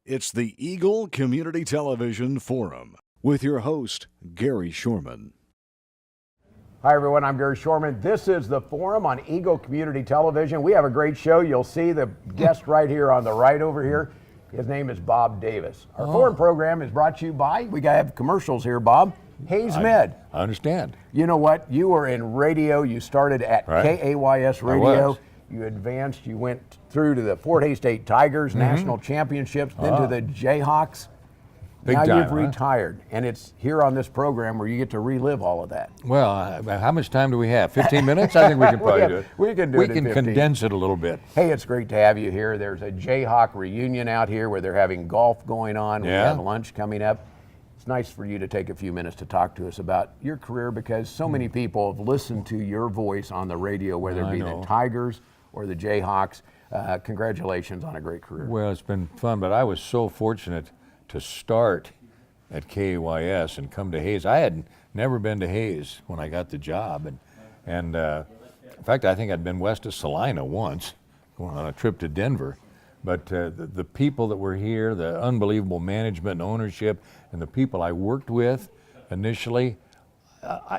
It's the Eagle Community Television Forum with your host, Gary Shorman. Hi, everyone. I'm Gary Shorman. This is the Forum on Eagle Community Television. We have a great show. You'll see the guest right here on the right over here. His name is Bob Davis. Our Forum program is brought to you by, we got to have commercials here, Bob. Hayes Med. I understand. You know what? You were in radio. You started at KAYS Radio. You advanced. You went through to the Fort Hays State Tigers National Championships, then to the Jayhawks. Big now time, you've retired, and it's here on this program where you get to relive all of that. Well, how much time do we have? 15 minutes? I think we can probably do it. We can do it in 15. Condense it a little bit. Hey, it's great to have you here. There's a Jayhawk reunion out here where they're having golf going on. We have lunch coming up. It's nice for you to take a few minutes to talk to us about your career because so many people have listened to your voice on the radio, whether it be the Tigers or the Jayhawks. Congratulations on a great career. Well, it's been fun, but I was so fortunate to start at KAYS and come to Hays. I had never been to Hays when I got the job, and in fact, I think I'd been west of Salina once, going on a trip to Denver. But the people that were here, the unbelievable management and ownership, and the people I worked with initially,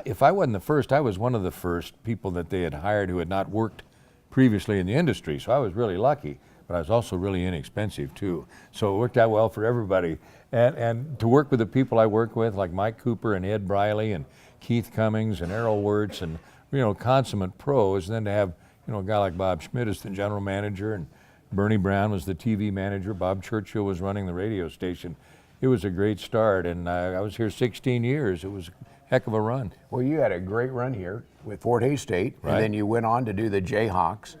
if I wasn't the first, I was one of the first people that they had hired who had not worked previously in the industry. So I was really lucky, but I was also really inexpensive too. So it worked out well for everybody. And to work with the people I work with, like Mike Cooper and Ed Briley and Keith Cummings and Errol Wirtz and, consummate pros, and then to have, a guy like Bob Schmidt as the general manager and Bernie Brown was the TV manager. Bob Churchill was running the radio station. It was a great start, and I was here 16 years. It was a heck of a run. Well, you had a great run here with Fort Hays State, and then you went on to do the Jayhawks.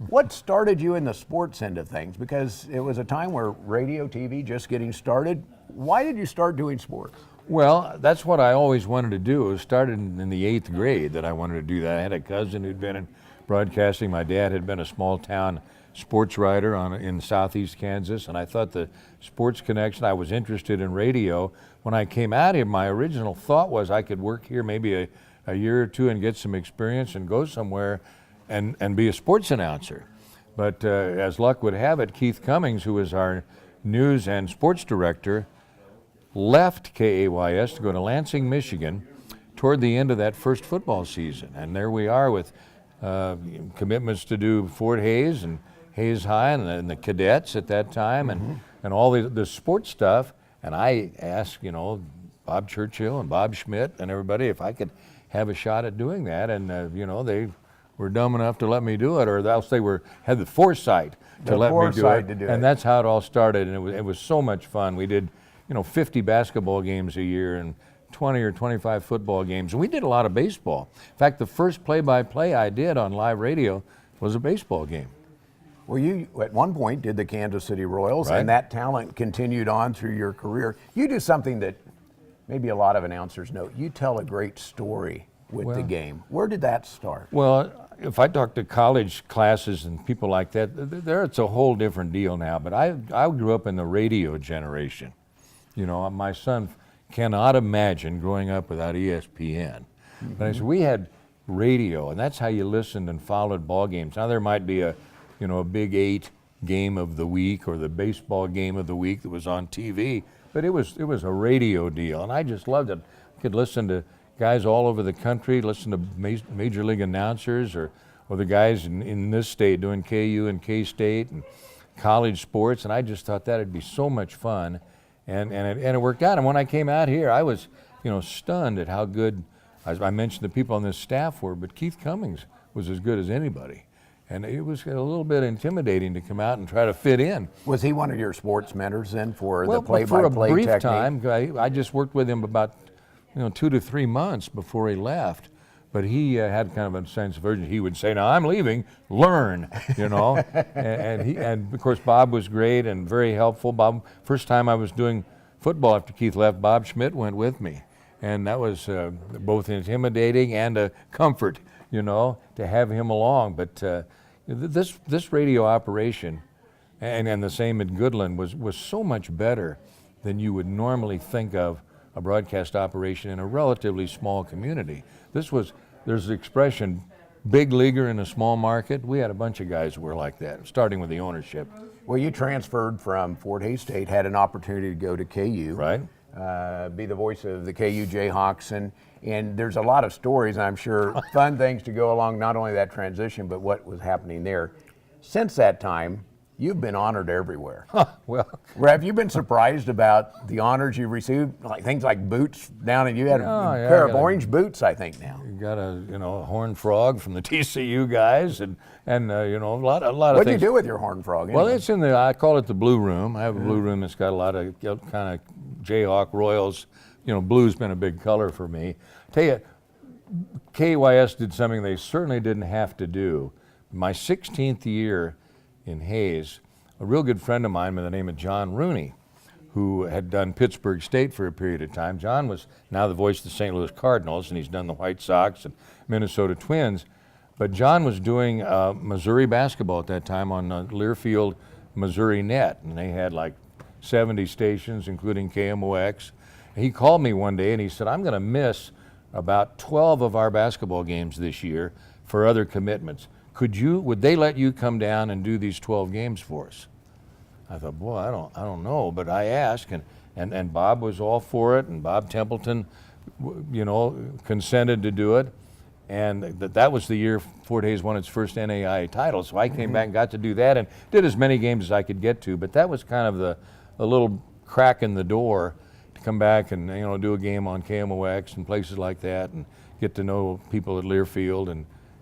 What started you in the sports end of things? Because it was a time where radio, TV, just getting started. Why did you start doing sports? Well, that's what I always wanted to do. It started in the 8th grade that I wanted to do that. I had a cousin who'd been in broadcasting. My dad had been a small town sports writer in southeast Kansas, and I thought the sports connection, I was interested in radio. When I came out here, my original thought was I could work here maybe a year or two and get some experience and go somewhere and be a sports announcer. But as luck would have it, Keith Cummings, who was our news and sports director, left KAYS to go to Lansing, Michigan toward the end of that first football season. And there we are with commitments to do Fort Hays and Hays High and the cadets at that time and all the sports stuff. And I asked, Bob Churchill and Bob Schmidt and everybody if I could have a shot at doing that. And, they were dumb enough to let me do it, or else they had the foresight to let me do it. And that's how it all started. And it was so much fun. We did, 50 basketball games a year and 20 or 25 football games. And we did a lot of baseball. In fact, the first play-by-play I did on live radio was a baseball game. Well, you, at one point, did the Kansas City Royals, and that talent continued on through your career. You do something that maybe a lot of announcers know. You tell a great story with the game. Where did that start? Well, if I talk to college classes and people like that, it's a whole different deal now. But I grew up in the radio generation. My son cannot imagine growing up without ESPN. But I said, we had radio, and that's how you listened and followed ball games. Now there might be a Big 8 game of the week or the baseball game of the week that was on TV, but it was a radio deal, and I just loved it. I could listen to guys all over the country, listen to major league announcers or the guys in this state doing KU and K-State and college sports, and I just thought that'd be so much fun, and it worked out. And when I came out here, I was stunned at how good, as I mentioned, the people on this staff were, but Keith Cummings was as good as anybody. And it was a little bit intimidating to come out and try to fit in. Was he one of your sports mentors then for the play-by-play technique? For a brief technique? time. I just worked with him about 2 to 3 months before he left. But he had kind of a sense of urgency. He would say, "Now I'm leaving, learn," and of course Bob was great and very helpful. Bob, first time I was doing football after Keith left, Bob Schmidt went with me. And that was both intimidating and a comfort, to have him along. But this radio operation, and the same in Goodland, was so much better than you would normally think of a broadcast operation in a relatively small community. There's the expression, big leaguer in a small market. We had a bunch of guys who were like that, starting with the ownership. Well, you transferred from Fort Hays State, had an opportunity to go to KU. Right. Be the voice of the KU Jayhawks, and there's a lot of stories, I'm sure, fun things to go along, not only that transition, but what was happening there. Since that time, you've been honored everywhere. Well, Have you been surprised about the honors you received? Like things like boots down, and you had a pair of orange boots, I think now. you got a horned frog from the TCU guys, and a lot of What do you things. do with your horned frog? Well, anyway? it's in I call it the blue room. I have a blue room that's got a lot of kind of Jayhawk Royals. Blue's been a big color for me. Tell you, KYS did something they certainly didn't have to do. My 16th year in Hayes, a real good friend of mine by the name of John Rooney, who had done Pittsburgh State for a period of time. John was now the voice of the St. Louis Cardinals, and he's done the White Sox and Minnesota Twins. But John was doing Missouri basketball at that time on Learfield, Missouri Net, and they had like 70 stations, including KMOX. He called me one day and he said, I'm going to miss about 12 of our basketball games this year for other commitments. Would they let you come down and do these 12 games for us? I thought, boy, I don't know, but I asked, and Bob was all for it, and Bob Templeton, consented to do it, and that was the year Fort Hays won its first NAIA title. So I came back and got to do that, and did as many games as I could get to. But that was kind of the little crack in the door to come back and do a game on KMOX and places like that, and get to know people at Learfield,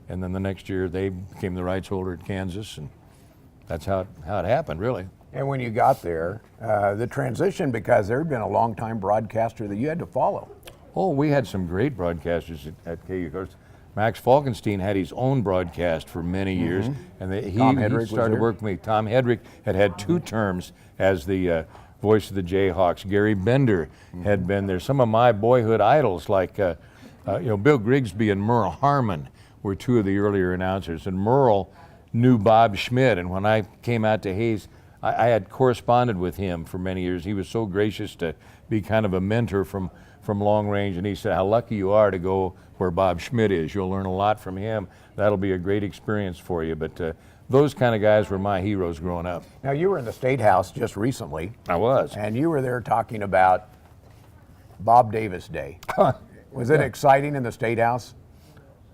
and then the next year they became the rights holder at Kansas, and that's how it happened, really. And when you got there, the transition, because there had been a long-time broadcaster that you had to follow. Oh, we had some great broadcasters at KU. Of course, Max Falkenstein had his own broadcast for many years, and he started working with me. Tom Hedrick had 2 terms as the voice of the Jayhawks. Gary Bender had been there. Some of my boyhood idols, like Bill Grigsby and Merle Harmon, were 2 of the earlier announcers. And Merle knew Bob Schmidt, and when I came out to Hayes, I had corresponded with him for many years. He was so gracious to be kind of a mentor from long range, and he said, how lucky you are to go where Bob Schmidt is. You'll learn a lot from him. That'll be a great experience for you. But those kind of guys were my heroes growing up. Now, you were in the State House just recently. I was. And you were there talking about Bob Davis Day. Was it exciting in the State House?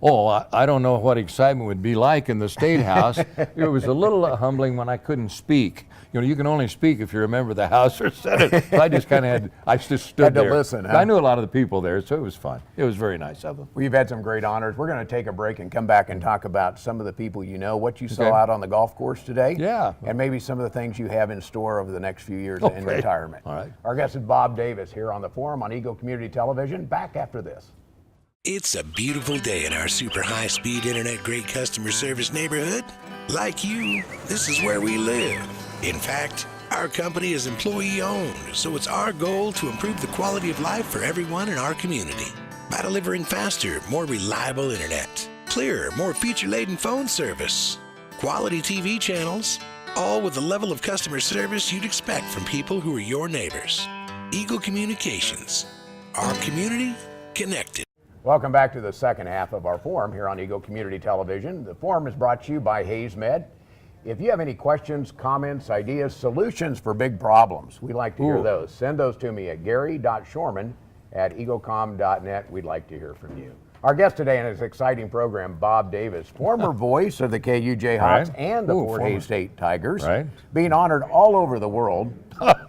Oh, I don't know what excitement would be like in the State House. It was a little humbling when I couldn't speak. You can only speak if you're a member of the House or Senate. So I just kind of I just stood had to there. listen, huh? I knew a lot of the people there, so it was fun. It was very nice of them. Well, you've had some great honors. We're going to take a break and come back and talk about some of the people you know, what you saw out on the golf course today. Yeah. And maybe some of the things you have in store over the next few years in Okay. retirement. All right. Our guest is Bob Davis here on the Forum on Eagle Community Television. Back after this. It's a beautiful day in our super high-speed internet great customer service neighborhood. Like you, this is where we live. In fact, our company is employee-owned, so it's our goal to improve the quality of life for everyone in our community by delivering faster, more reliable internet, clearer, more feature-laden phone service, quality TV channels, all with the level of customer service you'd expect from people who are your neighbors. Eagle Communications. Our community connected. Welcome back to the second half of our forum here on Eagle Community Television. The forum is brought to you by Hayes Med. If you have any questions, comments, ideas, solutions for big problems, we'd like to hear those. Send those to me at gary.shorman@eaglecom.net. We'd like to hear from you. Our guest today in this exciting program, Bob Davis, former voice of the KU Jayhawks and the Fort Hays State Tigers, being honored all over the world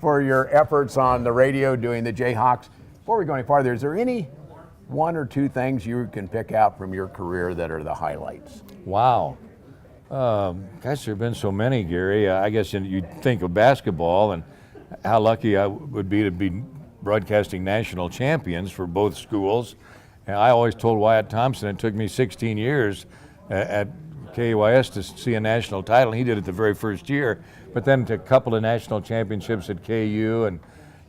for your efforts on the radio doing the Jayhawks. Before we go any farther, is there any 1 or 2 things you can pick out from your career that are the highlights? Wow. Gosh, there have been so many, Gary. I guess you think of basketball and how lucky I would be to be broadcasting national champions for both schools. And I always told Wyatt Thompson it took me 16 years at KYS to see a national title. He did it the very first year, but then to a couple of national championships at KU.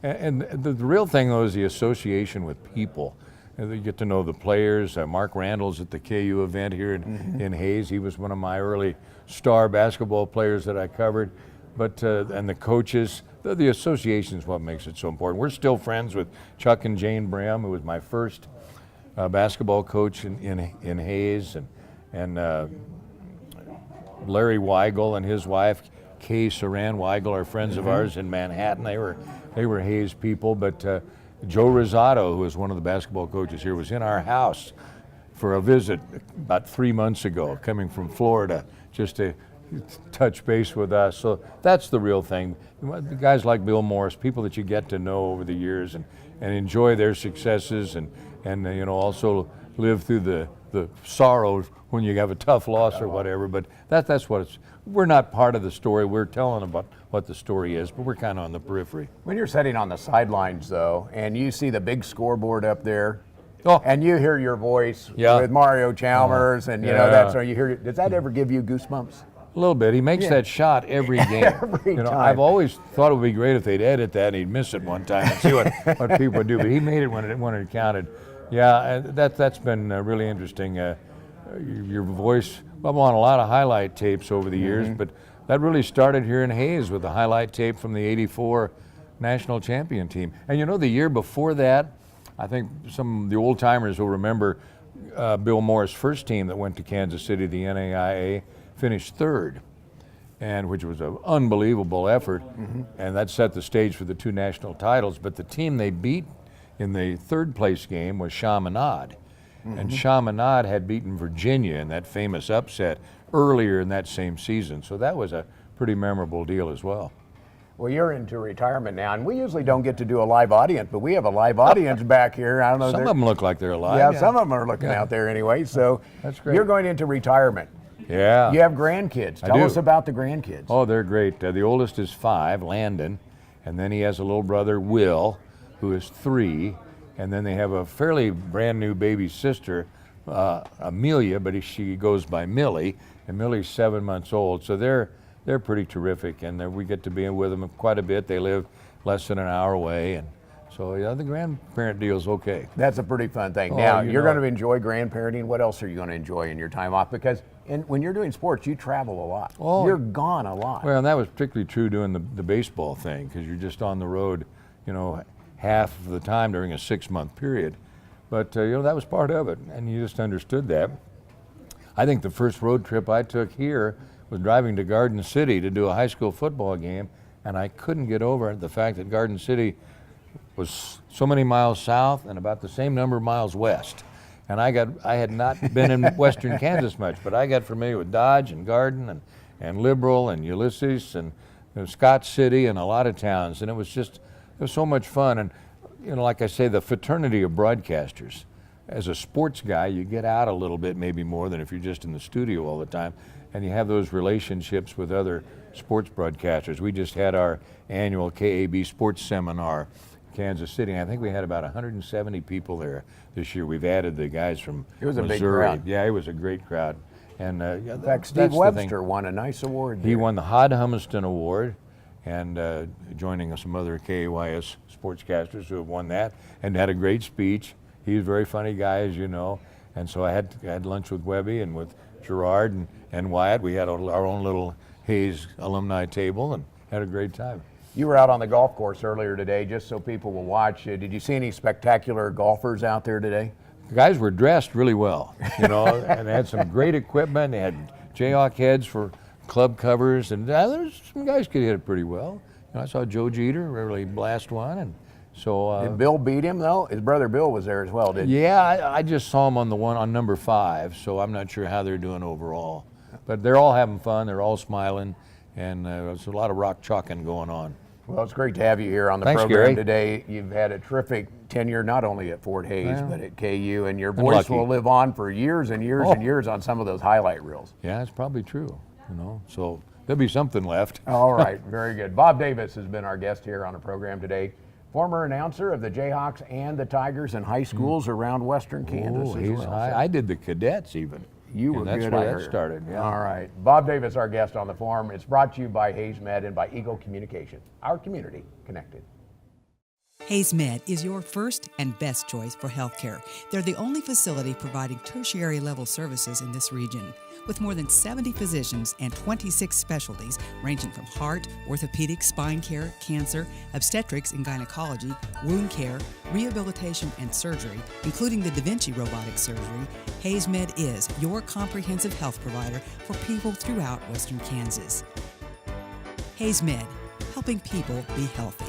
And the real thing, though, is the association with people. You get to know the players. Mark Randall's at the KU event here in Hayes. He was one of my early star basketball players that I covered. But and the coaches, the association is what makes it so important. We're still friends with Chuck and Jane Bram, who was my first basketball coach in Hayes, and Larry Weigel and his wife Kay Saran Weigel are friends of ours in Manhattan. They were Hayes people, but Joe Rosado, who is one of the basketball coaches here, was in our house for a visit about 3 months ago, coming from Florida, just to touch base with us. So that's the real thing. Guys like Bill Morris, people that you get to know over the years and enjoy their successes and also live through the sorrow when you have a tough loss or whatever. But that's what it's. We're not part of the story. We're telling about what the story is, but we're kind of on the periphery. When you're sitting on the sidelines, though, and you see the big scoreboard up there, Oh. and you hear your voice Yeah. with Mario Chalmers, and that's so you hear. Does that ever give you goosebumps? A little bit. He makes that shot every game. Every time. I've always thought it would be great if they'd edit that and he'd miss it one time and see what people would do. But he made it when it counted. Yeah, that's been really interesting. Your voice. I'm on a lot of highlight tapes over the years, but that really started here in Hayes with the highlight tape from the '84 national champion team. And the year before that, I think some of the old timers will remember Bill Morris' first team that went to Kansas City, the NAIA, finished third, and which was an unbelievable effort, and that set the stage for the 2 national titles. But the team they beat in the third place game was Chaminade, and Chaminade had beaten Virginia in that famous upset earlier in that same season. So that was a pretty memorable deal as well. Well, you're into retirement now, and we usually don't get to do a live audience, but we have a live audience back here. I don't know. Some of them look like they're alive. Yeah, some of them are looking out there anyway. So That's great. You're going into retirement. Yeah. You have grandkids. Tell us about the grandkids. Oh, they're great. The oldest is 5, Landon, and then he has a little brother, Will, who is 3, and then they have a fairly brand new baby sister, Amelia, but she goes by Millie, and Millie's 7 months old. So they're pretty terrific, and we get to be with them quite a bit. They live less than an hour away, and so the grandparent deal's okay. That's a pretty fun thing. Oh, Now, you're going to enjoy grandparenting. What else are you going to enjoy in your time off? Because when you're doing sports, you travel a lot. Oh. You're gone a lot. Well, and that was particularly true doing the baseball thing, because you're just on the road, half of the time during a 6-month period. But that was part of it, and you just understood that. I think the first road trip I took here was driving to Garden City to do a high school football game, and I couldn't get over the fact that Garden City was so many miles south and about the same number of miles west. And I had not been in western Kansas much, but I got familiar with Dodge and Garden and Liberal and Ulysses and Scott City and a lot of towns, and it was so much fun. And like I say, the fraternity of broadcasters. As a sports guy, you get out a little bit, maybe more than if you're just in the studio all the time, and you have those relationships with other sports broadcasters. We just had our annual KAB sports seminar in Kansas City. I think we had about 170 people there this year. We've added the guys from It was a Missouri. big crowd. Yeah, it was a great crowd. And In fact, Steve Webster won a nice award there. He won the Hod Humiston Award, and joining some other KAYS sportscasters who have won that, and had a great speech. He's a very funny guy, as you know. And so I had lunch with Webby and with Gerard and Wyatt. We had our own little Hayes alumni table and had a great time. You were out on the golf course earlier today, just so people will watch. Did you see any spectacular golfers out there today? The guys were dressed really well, and they had some great equipment. They had Jayhawk heads for club covers, and there's some guys could hit it pretty well. I saw Joe Jeter really blast one, and so. Did Bill beat him though? His brother Bill was there as well, didn't he? Yeah, I just saw him on the one on number 5, so I'm not sure how they're doing overall. But they're all having fun. They're all smiling, and there's a lot of rock chalking going on. Well, it's great to have you here on the Thanks, program Gary. today. You've had a terrific tenure, not only at Fort Hayes, but at KU, and your And voice lucky. will live on for years and years and years on some of those highlight reels. Yeah, it's probably true, so there'll be something left. All right, very good. Bob Davis has been our guest here on the program today. Former announcer of the Jayhawks and the Tigers in high schools around western Kansas as He's well. high. I did the cadets even. You were and that's good, where I that heard. started. Yeah. All right. Bob Davis, our guest on the forum. It's brought to you by Hayes Med and by Eagle Communication. Our community connected. Hayes Med is your first and best choice for healthcare. They're the only facility providing tertiary level services in this region. With more than 70 physicians and 26 specialties ranging from heart, orthopedic, spine care, cancer, obstetrics and gynecology, wound care, rehabilitation and surgery, including the Da Vinci robotic surgery, Hayes Med is your comprehensive health provider for people throughout western Kansas. Hayes Med, helping people be healthy.